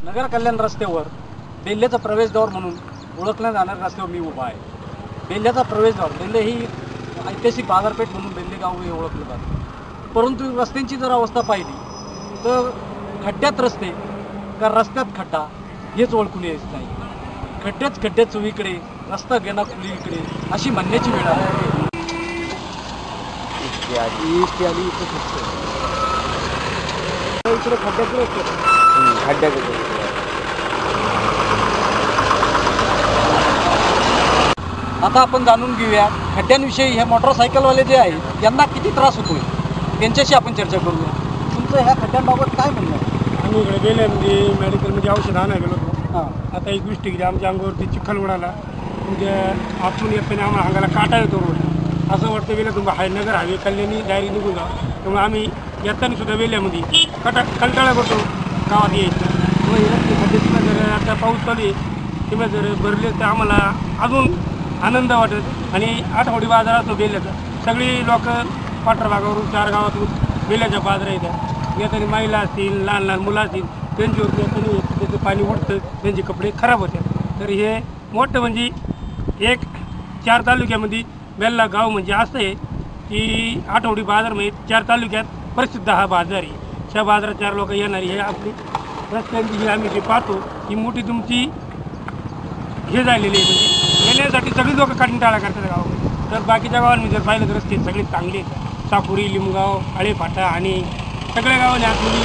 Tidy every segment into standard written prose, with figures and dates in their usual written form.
नगर कल्याण रस्त्यावर बेल्ल्याचा प्रवेशद्वार म्हणून ओळखल्या जाणाऱ्या रस्त्यावर मी उभा आहे. बेल्ल्याचा प्रवेशद्वार, बेल्ले ही ऐतिहासिक बाजारपेठ म्हणून बेल्ले गाव हे ओळखलं जातं. परंतु रस्त्यांची जर अवस्था पाहिली तर खड्ड्यात रस्ते का रस्त्यात खड्डा हेच ओळखून येत नाही. खड्डे चोहीकडे, रस्ता गेला खुलीकडे अशी म्हणण्याची वेळ आहे. आता आपण जाणून घेऊया खड्ड्यांविषयी. हे मोटरसायकलवाले जे आहेत यांना किती त्रास होतोय त्यांच्याशी आपण चर्चा करूया. तुमचं ह्या खड्ड्यांबाबत काय म्हणणं आहे? आम्ही इकडे बेल्ल्यामध्ये मेडिकलमध्ये औषध आणायला गेलो होतो. आता एक गोष्ट की आमच्या अंगावरती चिखल उडाला, म्हणजे आपण येताना आम्हाला अंगाला काटा येतो रोड. असं वाटतं गेलं तुम्ही नगर हायवे कल्याणी डायरी निघून जा. त्यामुळे आम्ही येताना सुद्धा बेल्ल्यामध्ये कंटाळा करतो गावात यायचं. खड्ड्यातून जर आता पाऊस चालू आहे किंवा जर भरले तर आम्हाला अजून आनंद वाटत. आणि आठवडी बाजार असतो बेल्ल्याचा. सगळी लोक पाठराभागावरून 4 गावातून बेल्ल्याच्या बाजारात येतात. येताना महिला असतील, लहान लहान मुलं असतील, त्यांच्यावरती येताना त्याचं पाणी उडतं, त्यांचे कपडे खराब होतात. तर हे मोठं म्हणजे एक 4 तालुक्यामध्ये बेल्ला गाव म्हणजे असं आहे की आठवडी बाजार म्हणजे 4 तालुक्यात प्रसिद्ध हा बाजार आहे. त्या बाजारात 4 लोक येणारी हे आपली रस्त्यांची जी आम्ही जे पाहतो ही मोठी तुमची हे झालेली आहे. म्हणजे येण्यासाठी सगळी लोक कंटाळा करतात गावामध्ये. तर बाकीच्या गावांमध्ये जर पाहिलं तर रस्ते सगळे चांगले आहेत. सापुरी, लिंबगाव, आळेफाटा आणि सगळ्या गावांनी आतमध्ये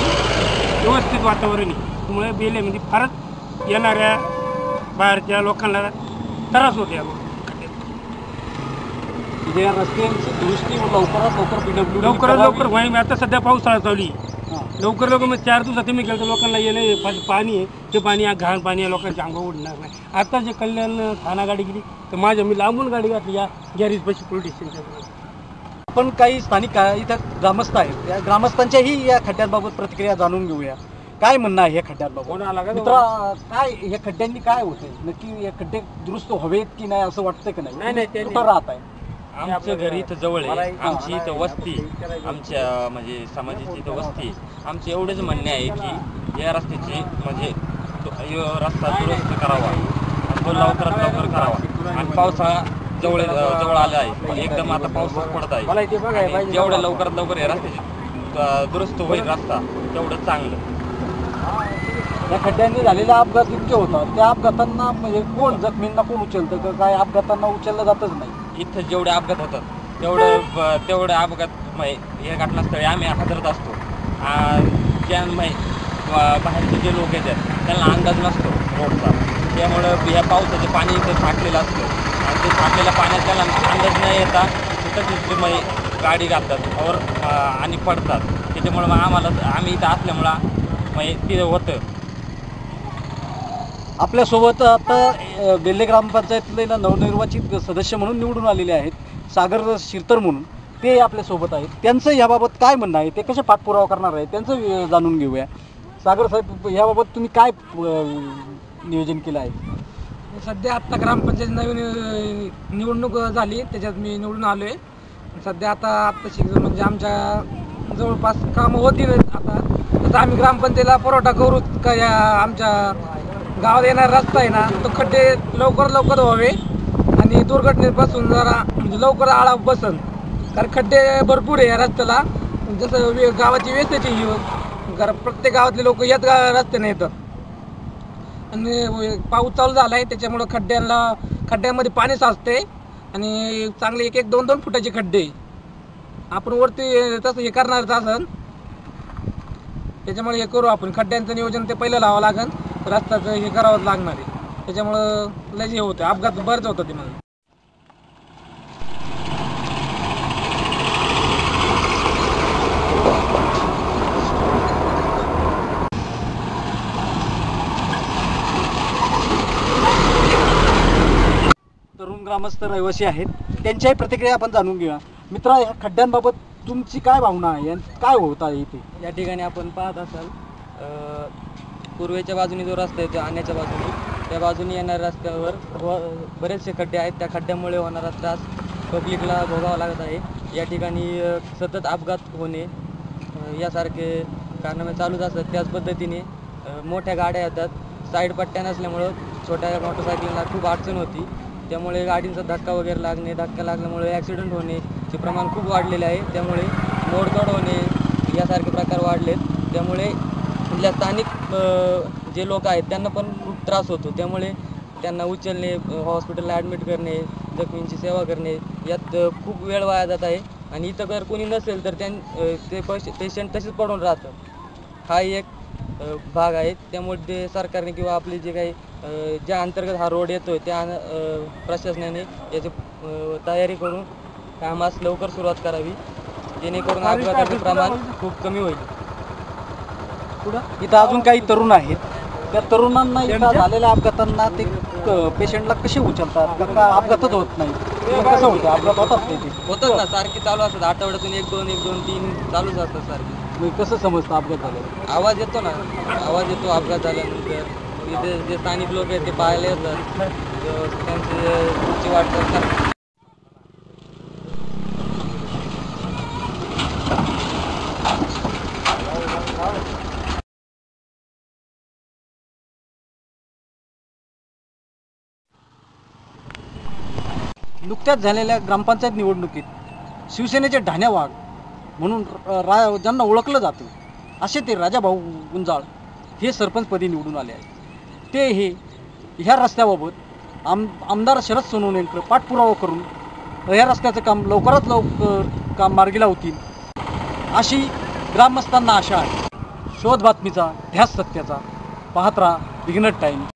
व्यवस्थित वातावरण आहे. त्यामुळे बेल्ल्यामध्ये फारच येणाऱ्या बाहेरच्या लोकांना त्रास होते. या रस्त्यांची दुरुस्ती लवकरात लवकर व्हावी. आता सध्या पावसाळा चालू आहे. लवकर मग 4 दिवसात तुम्ही केलं तर लोकांना येणे पाणी आहे ते पाणी घाण पाणी आहे, लोकांच्या अंगावर उडणार नाही. आता जे कल्याण ठाणा गाडी गेली तर मी लांबून गाडी घातली या गॅरेजपाशी पोलीस स्टेशनच्या. आपण काही स्थानिक इथं ग्रामस्थ आहेत, त्या ग्रामस्थांच्याही या खड्ड्यांबाबत प्रतिक्रिया जाणून घेऊया. काय म्हणणं आहे या खड्ड्यांबाबत? मित्रा, काय या खड्ड्यांनी काय होतंय नक्की? हे खड्डे दुरुस्त हवेत की नाही असं वाटतं की नाही? कुठं राहत आहे? आमचं घर इथं जवळ आहे. आमची इथं वस्ती, आमच्या म्हणजे समाजाची इथं वस्ती. आमचे एवढेच म्हणणे आहे की या रस्त्याची म्हणजे रस्ता दुरुस्त करावा, तो लवकरात लवकर करावा. आणि पावसाळा जवळ आला आहे, एकदम आता पाऊस पडत आहे. जेवढ्या लवकरात लवकर या रस्त्याची दुरुस्त होईल रस्ता तेवढं चांगलं. या खड्ड्यांनी झालेल्या अपघात इतके होतात, त्या अपघातांना म्हणजे कोण जखमींना कोण उचलतं? काय अपघातांना उचललं जातच नाही? इथं जेवढे अपघात होतात तेवढे अपघात या घटनास्थळी आम्ही हजरत असतो. बाहेरचे जे लोक येतात त्यांना अंदाज नसतो रोडचा. त्यामुळं या पावसाचं पाणी इथं साठलेलं असतं आणि ते साठलेल्या पाण्यात त्याला अंदाज न येता तिथंच गाडी घालतात आणि पडतात. त्याच्यामुळं आम्ही इथं असल्यामुळं तिथं होतं. आपल्यासोबत आता बेल्ले ग्रामपंचायतीतले नवनिर्वाचित सदस्य म्हणून निवडून आलेले आहेत सागर शिरतर म्हणून, ते आपल्यासोबत आहेत. त्यांचं याबाबत काय म्हणणं आहे, ते कसे पाठपुरावा करणार आहे त्यांचं जाणून घेऊया. सागर साहेब, याबाबत तुम्ही काय नियोजन केलं आहे? सध्या आत्ता ग्रामपंचायत नवीन निवडणूक झाली, त्याच्यात मी निवडून आलो आहे. सध्या आता शिक्षण म्हणजे आमच्या जवळपास कामं होतील. आता तसं आम्ही ग्रामपंचायतीला पुरवठा करू का या आमच्या गावात येणारा रस्ता आहे ना, तो खड्डे लवकर व्हावे आणि दुर्घटनेपासून जरा म्हणजे लवकर आळा बसन. कारण खड्डे भरपूर आहे या रस्त्याला. जसं गावाची व्यवस्थेची प्रत्येक गावातले लोक याच रस्त्याने येतात आणि पाऊस चालू झाला आहे त्याच्यामुळं खड्ड्यामध्ये पाणी साचते आणि चांगले 1-2 फुटाचे खड्डे. आपण वरती तसं हे करणारच असन, त्याच्यामुळे हे करू आपण. खड्ड्यांचं नियोजन ते पहिलं लावावं लागेल, रस्त्याचं हे करावंच लागणार आहे. त्याच्यामुळं लय हे होतं, अपघात बरेच होतं ते. मला तरुण ग्रामस्थ रहिवासी आहेत, त्यांच्याही प्रतिक्रिया आपण जाणून घेऊया. मित्रा, ह्या खड्ड्यांबाबत तुमची काय भावना आहे आणि काय होत आहे इथे? या ठिकाणी आपण पाहत असाल पूर्वेच्या बाजूने जो रस्ता आहे, आणण्याच्या बाजूने, त्या बाजूने येणाऱ्या रस्त्यावर बरेचसे खड्डे आहेत. त्या खड्ड्यामुळे होणारा त्रास पब्लिकला भोगावा लागत आहे. या ठिकाणी सतत अपघात होणे यासारखे कारणामे चालूच असतात. त्याच पद्धतीने मोठ्या गाड्या येतात, साईड पट्ट्या नसल्यामुळं छोट्या मोटरसायकलींना खूप अडचण होती. त्यामुळे गाडींचा धक्का वगैरे लागणे, धक्का लागल्यामुळे ॲक्सिडेंट होण्याचे प्रमाण खूप वाढलेले आहे. त्यामुळे मोडतोड होणे यासारखे प्रकार वाढलेत. त्यामुळे इथल्या स्थानिक जे लोक आहेत त्यांना पण खूप त्रास होतो. त्यामुळे त्यांना उचलणे, हॉस्पिटलला ॲडमिट करणे, जखमींची सेवा करणे यात खूप वेळ वाया जात आहे. आणि इथं जर कोणी नसेल तर ते पेशंट तसेच पडून राहतं. हा एक भाग आहे. त्यामुळे ते सरकारने किंवा आपले जे काही ज्या अंतर्गत हा रोड येतोय त्या प्रशासनाने याची तयारी करून कामास लवकर सुरुवात करावी, जेणेकरून अपघाताचे प्रमाण खूप कमी होईल. इथं अजून काही तरुण आहेत. त्या तरुणांना इथं झालेल्या अपघातांना ते पेशंटला कसे उचलतात? का अपघातच होत नाही? कसं होतं? अपघात होतात ते होतच ना, सारखी चालू असतात. आठवड्यातून 1-2, 1-2-3 चालूच असतात सारखी. कसं समजतं अपघात झालं? आवाज येतो ना, आवाज येतो अपघात झाल्यानंतर. इथे जे स्थानिक लोक आहेत ते पाहायला येतात, त्यांची वाट करतात. नुकत्याच झालेल्या ग्रामपंचायत निवडणुकीत शिवसेनेचे ढाण्या वाघ म्हणून ज्यांना ओळखलं जातं असे ते राजाभाऊ गुंजाळ हे सरपंचपदी निवडून आले आहेत. ते ह्या रस्त्याबाबत आमदार शरद सोनवणेंकडे पाठपुरावा करून ह्या रस्त्याचं काम लवकरात लवकर काम मार्गी लावतील अशी ग्रामस्थांना आशा आहे. शोध बातमीचा ध्यास सत्याचा पाहत राहा विघ्नट टाइम्स.